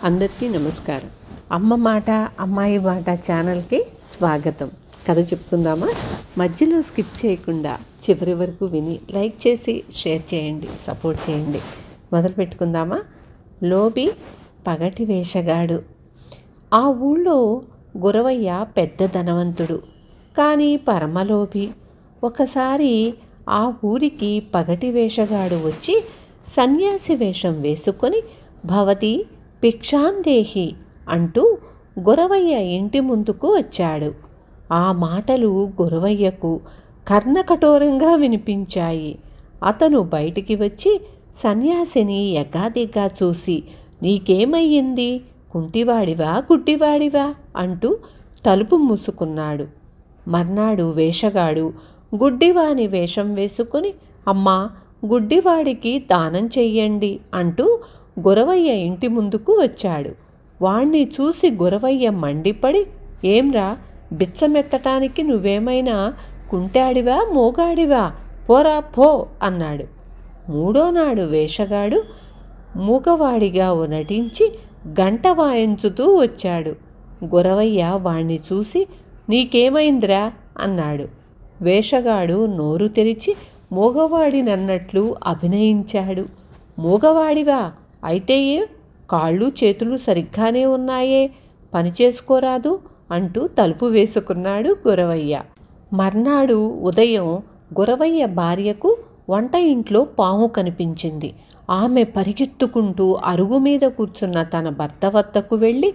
అందరికీ నమస్కారం. అమ్మ మాట అమ్మాయి మాట ఛానల్కి స్వాగతం. కథ చెప్పుకుందామా? మధ్యలో స్కిప్ చేయకుండా చివరి వరకు విని లైక్ చేసి షేర్ చేయండి, సపోర్ట్ చేయండి. మొదలు పెట్టుకుందామా? లోబి పగటి వేషగాడు. ఆ ఊళ్ళో గురవయ్య పెద్ద ధనవంతుడు, కానీ పరమలోభి. ఒకసారి ఆ ఊరికి పగటి వేషగాడు వచ్చి సన్యాసి వేషం వేసుకొని భవతి భిక్షాందేహి అంటూ గురవయ్య ఇంటి ముందుకు వచ్చాడు. ఆ మాటలు గురవయ్యకు కర్ణకఠోరంగా వినిపించాయి. అతను బయటికి వచ్చి సన్యాసిని ఎగాదిగ్గా చూసి, నీకేమయ్యింది? కుంటివాడివా గుడ్డివాడివా అంటూ తలుపు మూసుకున్నాడు. మర్నాడు వేషగాడు గుడ్డివాని వేషం వేసుకుని, అమ్మా, గుడ్డివాడికి దానం చెయ్యండి అంటూ గురవయ్య ఇంటి ముందుకు వచ్చాడు. వాణ్ణి చూసి గురవయ్య మండిపడి, ఏంరా, బిచ్చమెత్తటానికి నువ్వేమైనా కుంటాడివా మోగాడివా? పోరా పో అన్నాడు. మూడో నాడు వేషగాడు మూగవాడిగా నటించి గంట వాయించుతూ వచ్చాడు. గురవయ్య వాణ్ణి చూసి, నీకేమైందిరా అన్నాడు. వేషగాడు నోరు తెరిచి మూగవాడినన్నట్లు అభినయించాడు. మూగవాడివా? అయితే కాళ్ళు చేతులు సరిగ్గానే ఉన్నాయే, పని చేసుకోరాదు అంటూ తలుపు వేసుకున్నాడు గురవయ్య. మర్నాడు ఉదయం గురవయ్య భార్యకు వంట ఇంట్లో పాము కనిపించింది. ఆమె పరిగెత్తుకుంటూ అరుగు మీద కూర్చున్న తన భర్త వద్దకు వెళ్ళి,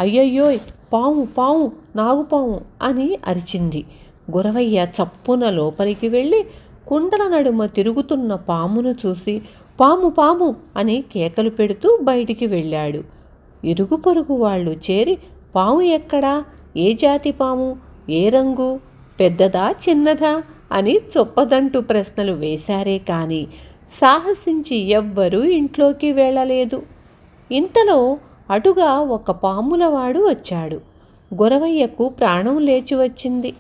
అయ్యయ్యోయ్, పాము పాము, నాగుపాము అని అరిచింది. గురవయ్య చప్పున లోపలికి వెళ్ళి కుండల నడుమ తిరుగుతున్న పామును చూసి, పాము పాము అని కేకలు పెడుతూ బయటికి వెళ్ళాడు. ఇరుగు పొరుగు వాళ్ళు చేరి, పాము ఎక్కడా? ఏ జాతి పాము? ఏ రంగు? పెద్దదా చిన్నదా అని చొప్పదంటూ ప్రశ్నలు వేశారే కానీ సాహసించి ఎవ్వరూ ఇంట్లోకి వెళ్ళలేదు. ఇంతలో అటుగా ఒక పాములవాడు వచ్చాడు. గురవయ్యకు ప్రాణం లేచి వచ్చింది.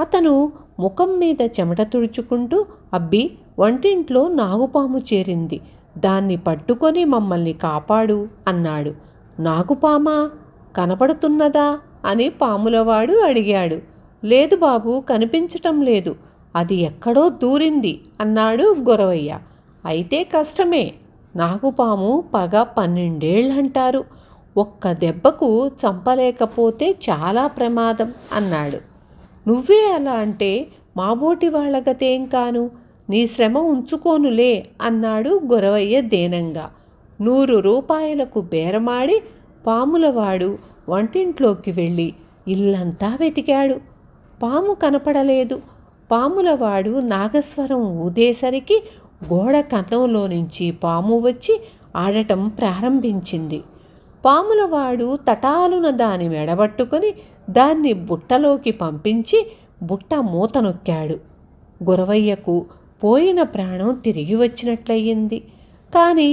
అతను ముఖం మీద చెమట తుడుచుకుంటూ, అబ్బి, వంటింట్లో నాగుపాము చేరింది, దాన్ని పట్టుకొని మమ్మల్ని కాపాడు అన్నాడు. నాగుపామా? కనపడుతున్నదా అని పాములవాడు అడిగాడు. లేదు బాబు, కనిపించటం లేదు, అది ఎక్కడో దూరింది అన్నాడు గురవయ్య. అయితే కష్టమే, నాగుపాము పగ 12 ఏళ్ళంటారు, ఒక్క దెబ్బకు చంపలేకపోతే చాలా ప్రమాదం అన్నాడు. నువ్వే అలా అంటే మాబోటి వాళ్ళ గతేం కాను, నీ శ్రమ ఉంచుకోనులే అన్నాడు గురవయ్య దీనంగా. 100 రూపాయలకు బేరమాడి పాములవాడు వంటింట్లోకి వెళ్ళి ఇల్లంతా వెతికాడు. పాము కనపడలేదు. పాములవాడు నాగస్వరం ఊదేసరికి గోడ కన్నంలో నుంచి పాము వచ్చి ఆడటం ప్రారంభించింది. పాములవాడు తటాలున దాని మెడబట్టుకొని దాన్ని బుట్టలోకి పంపించి బుట్ట మూత నొక్కాడు. గురవయ్యకు పోయిన ప్రాణం తిరిగి వచ్చినట్లయింది. కానీ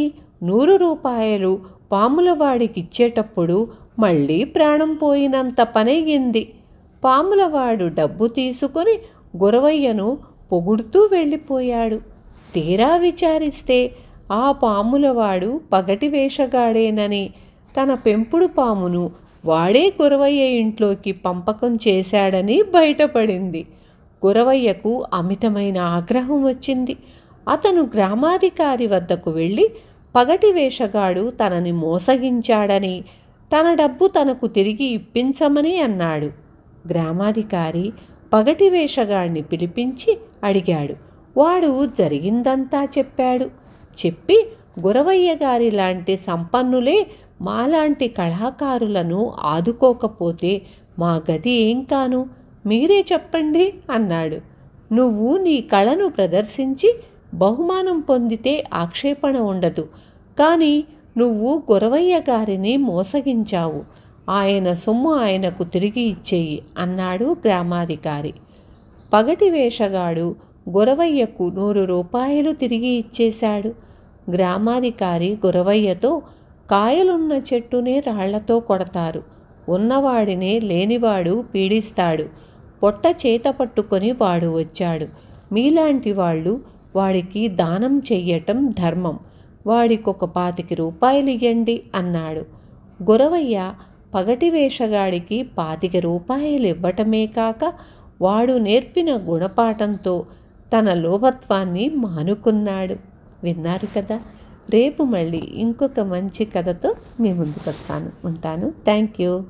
100 రూపాయలు పాములవాడికిచ్చేటప్పుడు మళ్ళీ ప్రాణం పోయినంత పనయ్యింది. పాములవాడు డబ్బు తీసుకొని గురవయ్యను పొగుడుతూ వెళ్ళిపోయాడు. తీరా విచారిస్తే ఆ పాములవాడు పగటి వేషగాడేనని, తన పెంపుడు పామును వాడే గురవయ్య ఇంట్లోకి పంపకం చేశాడని బయటపడింది. గురవయ్యకు అమితమైన ఆగ్రహం వచ్చింది. అతను గ్రామాధికారి వద్దకు వెళ్ళి పగటి వేషగాడు తనని మోసగించాడని, తన డబ్బు తనకు తిరిగి ఇప్పించమని అన్నాడు. గ్రామాధికారి పగటి వేషగాడిని పిలిపించి అడిగాడు. వాడు జరిగిందంతా చెప్పాడు. చెప్పి, గురవయ్య గారి లాంటి సంపన్నులే మాలాంటి కళాకారులను ఆదుకోకపోతే మా గతి ఏం కాను, మీరే చెప్పండి అన్నాడు. నువ్వు నీ కళను ప్రదర్శించి బహుమానం పొందితే ఆక్షేపణ ఉండదు, కానీ నువ్వు గురవయ్య గారిని మోసగించావు, ఆయన సొమ్ము ఆయనకు తిరిగి ఇచ్చేయి అన్నాడు గ్రామాధికారి. పగటి వేషగాడు గురవయ్యకు 100 రూపాయలు తిరిగి ఇచ్చేశాడు. గ్రామాధికారి గురవయ్యతో, కాయలున్న చెట్టునే రాళ్లతో కొడతారు, ఉన్నవాడినే లేనివాడు పీడిస్తాడు, పొట్ట చేత పట్టుకొని వాడు వచ్చాడు, మీలాంటి వాళ్ళు వాడికి దానం చెయ్యటం ధర్మం, వాడికొక 25 రూపాయలు ఇయ్యండి అన్నాడు. గురవయ్య పగటి వేషగాడికి 25 రూపాయలు ఇవ్వటమే కాక వాడు నేర్పిన గుణపాఠంతో తన లోభత్వాన్ని మానుకున్నాడు. విన్నారు కదా. రేపు మళ్ళీ ఇంకొక మంచి కథతో మీ ముందుకు వస్తాను. ఉంటాను. Thank you.